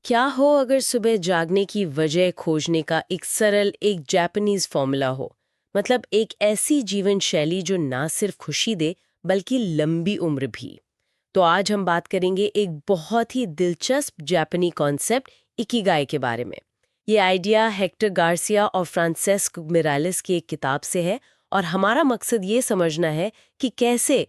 क्या हो अगर सुबह जागने की वजह खोजने का एक सरल एक जापानीज फॉर्मूला हो। मतलब एक ऐसी जीवन शैली जो ना सिर्फ खुशी दे बल्कि लंबी उम्र भी। तो आज हम बात करेंगे एक बहुत ही दिलचस्प जापानी कॉन्सेप्ट इकिगाई के बारे में। ये आइडिया हेक्टर गार्सिया और फ्रांसेस्को मिरालिस की एक किताब से है और हमारा मकसद ये समझना है कि कैसे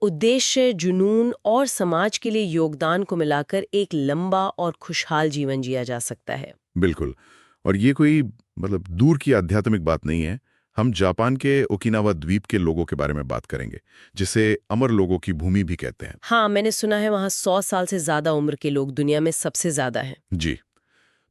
उद्देश्य, जुनून और समाज के लिए योगदान को मिलाकर एक लंबा और खुशहाल जीवन जिया जा सकता है। बिल्कुल। और ये कोई दूर की आध्यात्मिक बात नहीं है। हम जापान के ओकिनावा द्वीप के लोगों के बारे में बात करेंगे, जिसे अमर लोगों की भूमि भी कहते हैं। हाँ, मैंने सुना है वहाँ 100 साल से ज्यादा उम्र के लोग दुनिया में सबसे ज्यादा हैं। जी।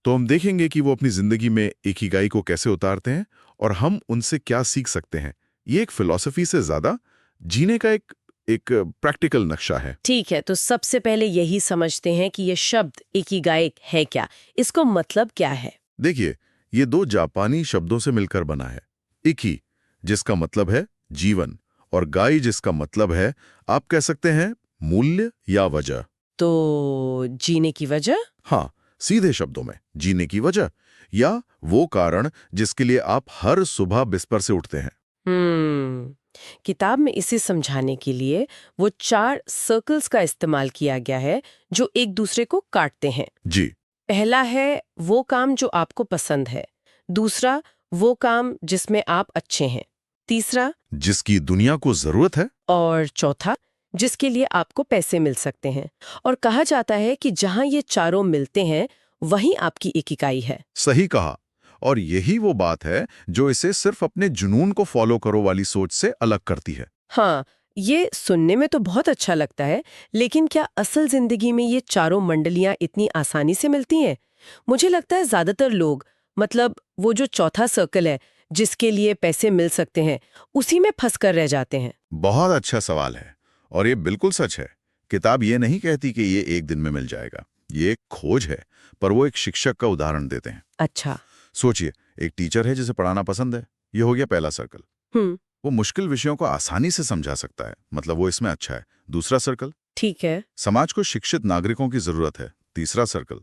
तो हम देखेंगे कि वो अपनी जिंदगी में इकिगाई को कैसे उतारते हैं और हम उनसे क्या सीख सकते हैं। ये एक फिलॉसफी से ज्यादा जीने का एक एक प्रैक्टिकल नक्शा है। ठीक है, तो सबसे पहले यही समझते हैं कि ये शब्द इकिगाई है क्या, इसको मतलब क्या है। देखिए, ये दो जापानी शब्दों से मिलकर बना है। इकी, जिसका मतलब है जीवन, और गाई, जिसका मतलब है, आप कह सकते हैं, मूल्य या वजह। तो जीने की वजह। हाँ, सीधे शब्दों में जीने की वजह या वो कारण जिसके लिए आप हर सुबह बिस्तर से उठते हैं। किताब में इसे समझाने के लिए वो 4 सर्कल्स का इस्तेमाल किया गया है जो एक दूसरे को काटते हैं। जी। पहला है वो काम जो आपको पसंद है, दूसरा वो काम जिसमें आप अच्छे हैं, तीसरा जिसकी दुनिया को जरूरत है। और चौथा जिसके लिए आपको पैसे मिल सकते हैं। और कहा जाता है कि जहां ये चारों मिलते हैं वहीं आपकी इकिगाई है। सही कहा। और यही वो बात है जो इसे सिर्फ अपने जुनून को फॉलो करो वाली सोच से अलग करती है। हाँ, ये सुनने में तो बहुत अच्छा लगता है, लेकिन क्या असल जिंदगी में ये चारों मंडलियां इतनी आसानी से मिलती हैं? मुझे लगता है ज्यादातर लोग, मतलब वो जो चौथा सर्कल है जिसके लिए पैसे मिल सकते हैं, उसी में फंस कर रह जाते हैं। बहुत अच्छा सवाल है, और ये बिल्कुल सच है। किताब ये नहीं कहती कि ये एक दिन में मिल जाएगा। ये एक खोज है, पर वो एक शिक्षक का उदाहरण देते हैं। अच्छा। सोचिए, एक टीचर है जिसे पढ़ाना पसंद है। ये हो गया पहला सर्कल। हम्म। वो मुश्किल विषयों को आसानी से समझा सकता है, मतलब वो इसमें अच्छा है। दूसरा सर्कल, ठीक है। समाज को शिक्षित नागरिकों की जरूरत है। तीसरा सर्कल,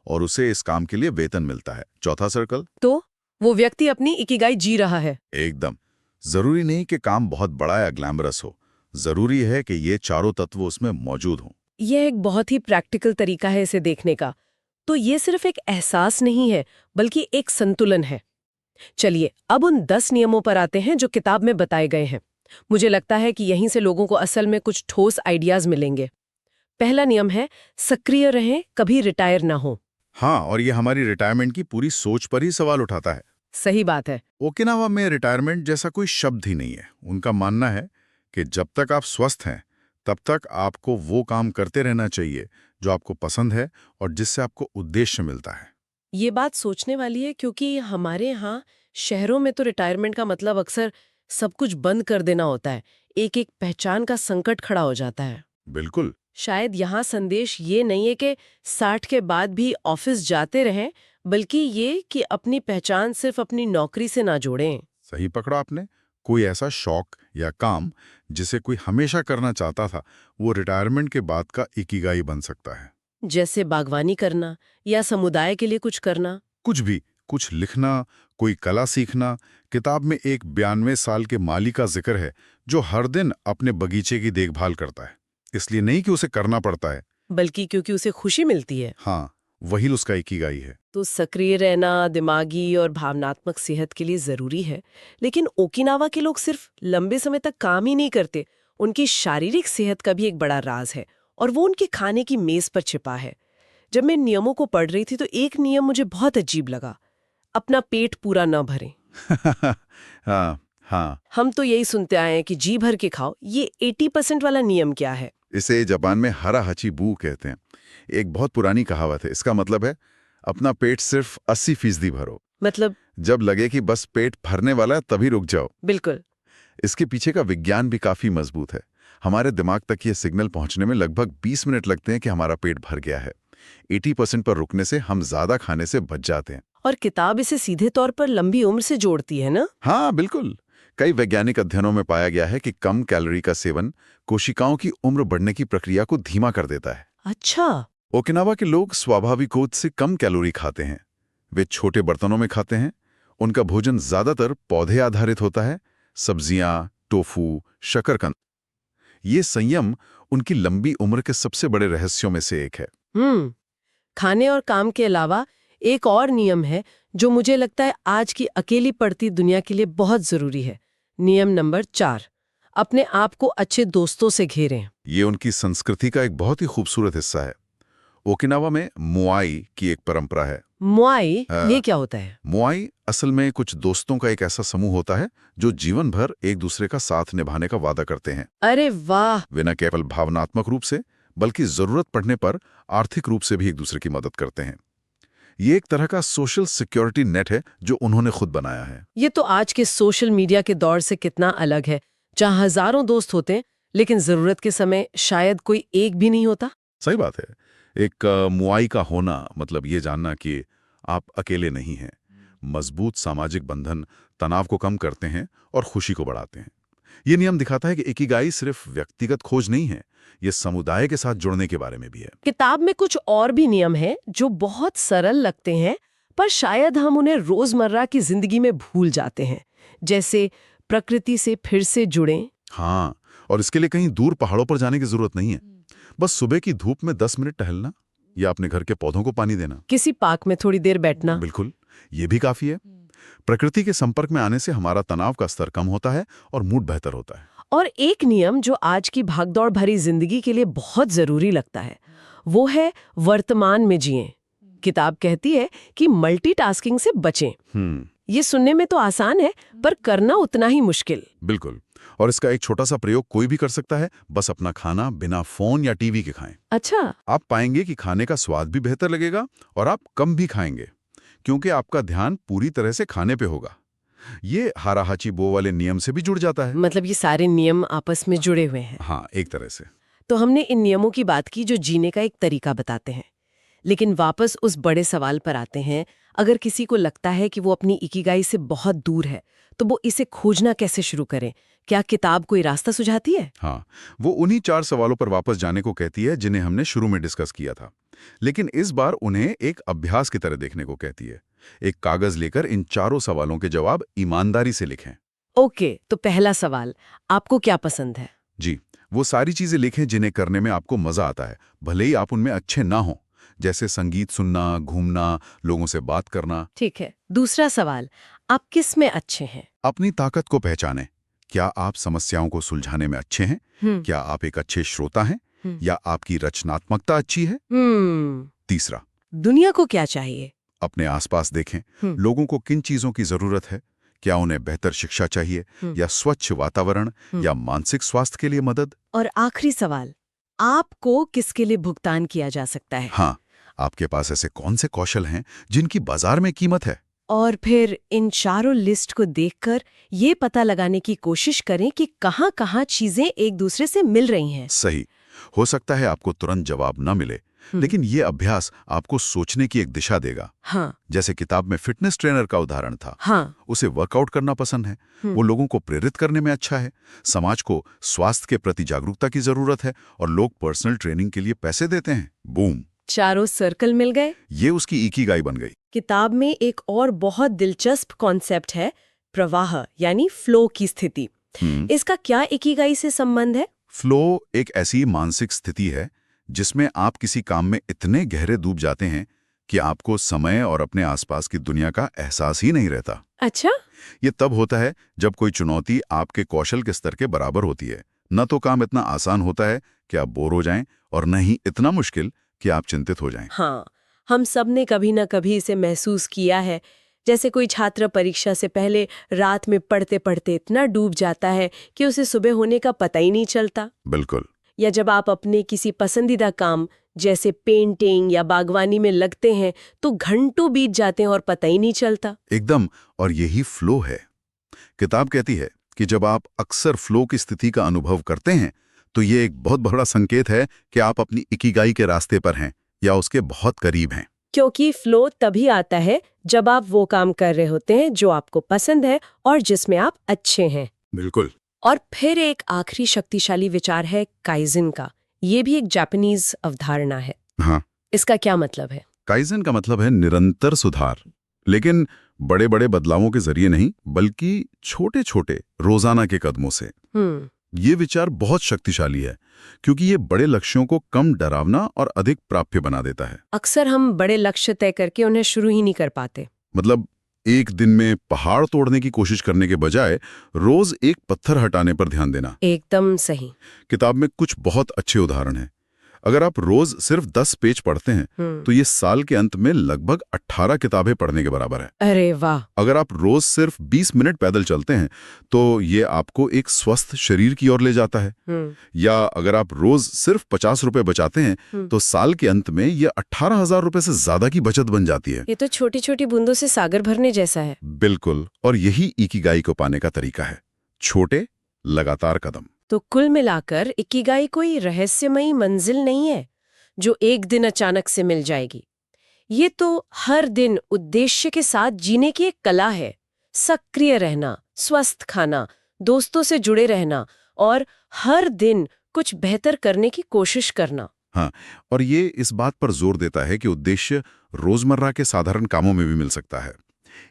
और उसे इस काम के लिए वेतन मिलता है। चौथा सर्कल, तो वो व्यक्ति अपनी इकिगाई जी रहा है। एकदम। जरूरी नहीं कि काम बहुत बड़ा या ग्लैमरस हो, जरूरी है कि ये चारों तत्व उसमें मौजूद हों। यह एक बहुत ही प्रैक्टिकल तरीका है इसे देखने का। तो ये सिर्फ एक एहसास नहीं है, बल्कि एक संतुलन है। चलिए अब उन 10 नियमों पर आते हैं जो किताब में बताए गए हैं। मुझे लगता है कि यहीं से लोगों को असल में कुछ ठोस आइडियाज मिलेंगे। पहला नियम है सक्रिय रहें, कभी रिटायर ना हो। हाँ, और ये हमारी रिटायरमेंट की पूरी सोच पर ही सवाल उठाता है। सही बात है। ओकिनावा में रिटायरमेंट जैसा कोई शब्द ही नहीं है। उनका मानना है कि जब तक आप स्वस्थ हैं, तब तक आपको वो काम करते रहना चाहिए जो आपको पसंद है और जिससे आपको उद्देश्य मिलता है। ये बात सोचने वाली है क्योंकि हमारे यहाँ शहरों में तो रिटायरमेंट का मतलब अक्सर सब कुछ बंद कर देना होता है। एक एक पहचान का संकट खड़ा हो जाता है। बिल्कुल। शायद यहाँ संदेश ये नहीं है कि 60 के बाद भी ऑफिस जाते रहें, बल्कि ये कि अपनी पहचान सिर्फ अपनी नौकरी से ना जोड़ें। सही पकड़ा आपने। कोई ऐसा शौक या काम जिसे कोई हमेशा करना चाहता था, वो रिटायरमेंट के बाद का इकिगाई बन सकता है। जैसे बागवानी करना या समुदाय के लिए कुछ करना। कुछ भी, कुछ लिखना, कोई कला सीखना। किताब में एक 92 साल के माली का जिक्र है जो हर दिन अपने बगीचे की देखभाल करता है, इसलिए नहीं कि उसे करना पड़ता है, बल्कि क्योंकि उसे खुशी मिलती है। हाँ, वही उसका इकिगाई है। तो सक्रिय रहना दिमागी और भावनात्मक सेहत के लिए जरूरी है। लेकिन ओकिनावा के लोग सिर्फ लंबे समय तक काम ही नहीं करते, उनकी शारीरिक सेहत का भी एक बड़ा राज है और वो उनके खाने की मेज पर छिपा है। जब मैं नियमों को पढ़ रही थी तो एक नियम मुझे बहुत अजीब लगा, अपना पेट पूरा न भरें। हाँ, हाँ। हम तो यही सुनते आए हैं कि जी भर के खाओ। ये 80% वाला नियम क्या है? इसे जापान में हरा हची बू कहते हैं। एक बहुत पुरानी कहावत है। इसका मतलब है अपना पेट सिर्फ 80% भरो। मतलब? जब लगे कि बस पेट भरने वाला है तभी रुक जाओ। बिल्कुल। इसके पीछे का विज्ञान भी काफी मजबूत है। हमारे दिमाग तक ये सिग्नल पहुंचने में लगभग 20 मिनट लगते हैं कि हमारा पेट भर गया है। 80% पर रुकने से हम ज्यादा खाने से बच जाते हैं। और किताब इसे सीधे तौर पर लंबी उम्र से जोड़ती है ना? हाँ, बिल्कुल। कई वैज्ञानिक अध्ययनों में पाया गया है कि कम कैलोरी का सेवन कोशिकाओं की उम्र बढ़ने की प्रक्रिया को धीमा कर देता है। अच्छा। ओकिनावा के लोग स्वाभाविक रूप से कम कैलोरी खाते हैं। वे छोटे बर्तनों में खाते हैं। उनका भोजन ज्यादातर पौधे आधारित होता है, सब्जियां, टोफू, शकरकंद। ये संयम उनकी लंबी उम्र के सबसे बड़े रहस्यों में से एक है। खाने और काम के अलावा एक और नियम है जो मुझे लगता है आज की अकेली पड़ती दुनिया के लिए बहुत जरूरी है। नियम नंबर 4, अपने आप को अच्छे दोस्तों से घेरें। ये उनकी संस्कृति का एक बहुत ही खूबसूरत हिस्सा है। ओकिनावा में मुआई की एक परंपरा है। मुआई, ये क्या होता है? मुआई असल में कुछ दोस्तों का एक ऐसा समूह होता है जो जीवन भर एक दूसरे का साथ निभाने का वादा करते हैं। अरे वाह! वे न केवल भावनात्मक रूप से बल्कि जरूरत पड़ने पर आर्थिक रूप से भी एक दूसरे की मदद करते हैं। ये एक तरह का सोशल सिक्योरिटी नेट है जो उन्होंने खुद बनाया है। ये तो आज के सोशल मीडिया के दौर से कितना अलग है, जहां हजारों दोस्त होते हैं लेकिन जरूरत के समय शायद कोई एक भी नहीं होता। सही बात है। एक मुआई का होना मतलब ये जानना कि आप अकेले नहीं हैं। मजबूत सामाजिक बंधन तनाव को कम करते हैं और खुशी को बढ़ाते हैं। ये नियम दिखाता है कि इकिगाई सिर्फ व्यक्तिगत खोज नहीं है, ये समुदाय के साथ जुड़ने के बारे में भी है। किताब में कुछ और भी नियम हैं जो बहुत सरल लगते हैं, पर शायद हम उन्हें रोजमर्रा की जिंदगी में भूल जाते हैं। जैसे प्रकृति से फिर से जुड़ें। हाँ, और इसके लिए कहीं दूर पहाड़ों पर जाने की जरूरत नहीं है। बस सुबह की धूप में 10 मिनट टहलना या अपने घर के पौधों को पानी देना, किसी पार्क में थोड़ी देर बैठना, बिल्कुल, ये भी काफी है। प्रकृति के संपर्क में आने से हमारा तनाव का स्तर कम होता है और मूड बेहतर होता है। और एक नियम जो आज की भागदौड़ भरी जिंदगी के लिए बहुत जरूरी लगता है, वो है वर्तमान में जिएं। किताब कहती है कि मल्टीटास्किंग से बचें। ये सुनने में तो आसान है, पर करना उतना ही मुश्किल। बिल्कुल, और इसका एक छोटा सा प्रयोग कोई भी कर सकता है। बस अपना खाना बिना फोन या टीवी के खाएं। अच्छा, आप पाएंगे कि खाने का स्वाद भी बेहतर लगेगा और आप कम भी खाएंगे, क्योंकि आपका ध्यान पूरी तरह से खाने पे होगा। ये हाराहाची बो वाले नियम से भी जुड़ जाता है। मतलब ये सारे नियम आपस में जुड़े हुए हैं। हाँ, एक तरह से। तो हमने इन नियमों की बात की जो जीने का एक तरीका बताते हैं, लेकिन वापस उस बड़े सवाल पर आते हैं। अगर किसी को लगता है कि वो अपनी इकिगाई से बहुत दूर है, तो वो इसे खोजना कैसे शुरू करें? क्या किताब कोई रास्ता सुझाती है? हाँ, वो उन्हीं 4 सवालों पर वापस जाने को कहती है जिन्हें हमने शुरू में डिस्कस किया था, लेकिन इस बार उन्हें एक अभ्यास की तरह देखने को कहती है। एक कागज लेकर इन 4 सवालों के जवाब ईमानदारी से लिखें। ओके, तो पहला सवाल, आपको क्या पसंद है? जी, वो सारी चीजें लिखें जिन्हें करने में आपको मजा आता है, भले ही आप उनमें अच्छे ना हों, जैसे संगीत सुनना, घूमना, लोगों से बात करना। ठीक है। दूसरा सवाल, आप किस में अच्छे हैं? अपनी ताकत को पहचानें। क्या आप समस्याओं को सुलझाने में अच्छे हैं? क्या आप एक अच्छे श्रोता हैं? या आपकी रचनात्मकता अच्छी है? तीसरा, दुनिया को क्या चाहिए? अपने आसपास देखें। लोगों को किन चीजों की जरूरत है? क्या उन्हें बेहतर शिक्षा चाहिए, या स्वच्छ वातावरण, या मानसिक स्वास्थ्य के लिए मदद? और आखिरी सवाल, आपको किसके लिए भुगतान किया जा सकता है? हाँ, आपके पास ऐसे कौन से कौशल हैं जिनकी बाजार में कीमत है? और फिर इन चारों लिस्ट को देखकर ये पता लगाने की कोशिश करें कि कहाँ-कहाँ चीजें एक दूसरे से मिल रही हैं। सही। हो सकता है आपको तुरंत जवाब न मिले, लेकिन ये अभ्यास आपको सोचने की एक दिशा देगा। हाँ, जैसे किताब में फिटनेस ट्रेनर का उदाहरण था। हाँ, उसे वर्कआउट करना पसंद है, वो लोगों को प्रेरित करने में अच्छा है, समाज को स्वास्थ्य के प्रति जागरूकता की जरूरत है, और लोग पर्सनल ट्रेनिंग के लिए पैसे देते हैं। बूम, चारों सर्कल मिल गए। ये उसकी इकिगाई बन गई। किताब में एक और बहुत दिलचस्प कॉन्सेप्ट है, प्रवाह यानी फ्लो की स्थिति। इसका क्या इकिगाई से संबंध है? फ्लो एक ऐसी मानसिक स्थिति है जिसमें आप किसी काम में इतने गहरे डूब जाते हैं कि आपको समय और अपने आसपास की दुनिया का एहसास ही नहीं रहता। अच्छा, ये तब होता है जब कोई चुनौती आपके कौशल के स्तर के बराबर होती है। न तो काम इतना आसान होता है कि आप बोर हो जाएं, और न ही इतना मुश्किल कि आप चिंतित हो जाएं। हाँ, हम सब ने कभी न कभी इसे महसूस किया है। जैसे कोई छात्र परीक्षा से पहले रात में पढ़ते पढ़ते इतना डूब जाता है कि उसे सुबह होने का पता ही नहीं चलता। बिल्कुल। या जब आप अपने किसी पसंदीदा काम जैसे पेंटिंग या बागवानी में लगते हैं तो घंटों बीत जाते हैं और पता ही नहीं चलता। एकदम, और यही फ्लो है। किताब कहती है कि जब आप अक्सर फ्लो की स्थिति का अनुभव करते हैं तो ये एक बहुत बड़ा संकेत है कि आप अपनी इकिगाई के रास्ते पर हैं या उसके बहुत करीब हैं। क्योंकि फ्लो तभी आता है जब आप वो काम कर रहे होते हैं जो आपको पसंद है और जिसमें आप अच्छे हैं। बिल्कुल। और फिर एक आखिरी शक्तिशाली विचार है काइजिन का। ये भी एक जापानीज अवधारणा है। हाँ, इसका क्या मतलब है? काइज़न का मतलब है निरंतर सुधार, लेकिन बड़े बड़े बदलावों के जरिए नहीं, बल्कि छोटे छोटे रोजाना के कदमों से। ये विचार बहुत शक्तिशाली है, क्योंकि ये बड़े लक्ष्यों को कम डरावना और अधिक प्राप्य बना देता है। अक्सर हम बड़े लक्ष्य तय करके उन्हें शुरू ही नहीं कर पाते। मतलब एक दिन में पहाड़ तोड़ने की कोशिश करने के बजाय रोज एक पत्थर हटाने पर ध्यान देना। एकदम सही। किताब में कुछ बहुत अच्छे उदाहरण हैं। अगर आप रोज सिर्फ 10 पेज पढ़ते हैं तो ये साल के अंत में लगभग 18 किताबें पढ़ने के बराबर है। अरे वाह! अगर आप रोज सिर्फ 20 मिनट पैदल चलते हैं तो ये आपको एक स्वस्थ शरीर की ओर ले जाता है। या अगर आप रोज सिर्फ 50 रुपए बचाते हैं तो साल के अंत में ये 18,000 रुपए से ज्यादा की बचत बन जाती है। ये तो छोटी छोटी बूंदों से सागर भरने जैसा है। बिल्कुल, और यही इकिगाई को पाने का तरीका है, छोटे लगातार कदम। तो कुल मिलाकर इकिगाई कोई रहस्यमयी मंजिल नहीं है जो एक दिन अचानक से मिल जाएगी। ये तो हर दिन उद्देश्य के साथ जीने की एक कला है। सक्रिय रहना, स्वस्थ खाना, दोस्तों से जुड़े रहना और हर दिन कुछ बेहतर करने की कोशिश करना। हाँ, और ये इस बात पर जोर देता है कि उद्देश्य रोजमर्रा के साधारण कामों में भी मिल सकता है।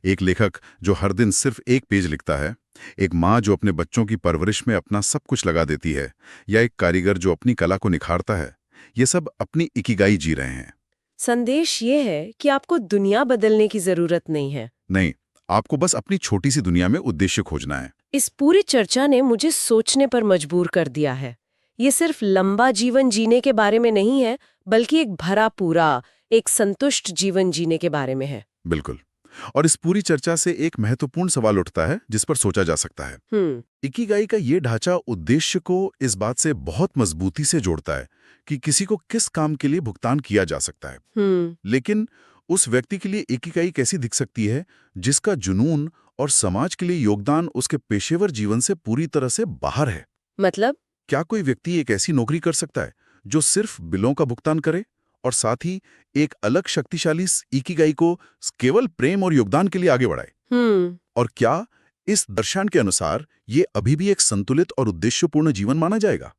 एक लेखक जो हर दिन सिर्फ एक पेज लिखता है, एक माँ जो अपने बच्चों की परवरिश में अपना सब कुछ लगा देती है, या एक कारीगर जो अपनी कला को निखारता है, ये सब अपनी इकिगाई जी रहे हैं। संदेश ये है कि आपको दुनिया बदलने की जरूरत नहीं है। नहीं, आपको बस अपनी छोटी सी दुनिया में उद्देश्य खोजना है। इस पूरी चर्चा ने मुझे सोचने पर मजबूर कर दिया है। ये सिर्फ लंबा जीवन जीने के बारे में नहीं है, बल्कि एक भरा पूरा, एक संतुष्ट जीवन जीने के बारे में है। बिल्कुल। और इस पूरी चर्चा से एक महत्वपूर्ण सवाल उठता है जिस पर सोचा जा सकता है। इकिगाई का ये ढांचा उद्देश्य को इस बात से बहुत मजबूती से जोड़ता है कि किसी को किस काम के लिए भुगतान किया जा सकता है। लेकिन उस व्यक्ति के लिए इकिगाई कैसी दिख सकती है जिसका जुनून और समाज के लिए योगदान उसके पेशेवर जीवन से पूरी तरह से बाहर है। मतलब क्या कोई व्यक्ति एक ऐसी नौकरी कर सकता है जो सिर्फ बिलों का भुगतान करे और साथ ही एक अलग शक्तिशाली इकिगाई को केवल प्रेम और योगदान के लिए आगे बढ़ाए? और क्या इस दर्शन के अनुसार ये अभी भी एक संतुलित और उद्देश्यपूर्ण जीवन माना जाएगा?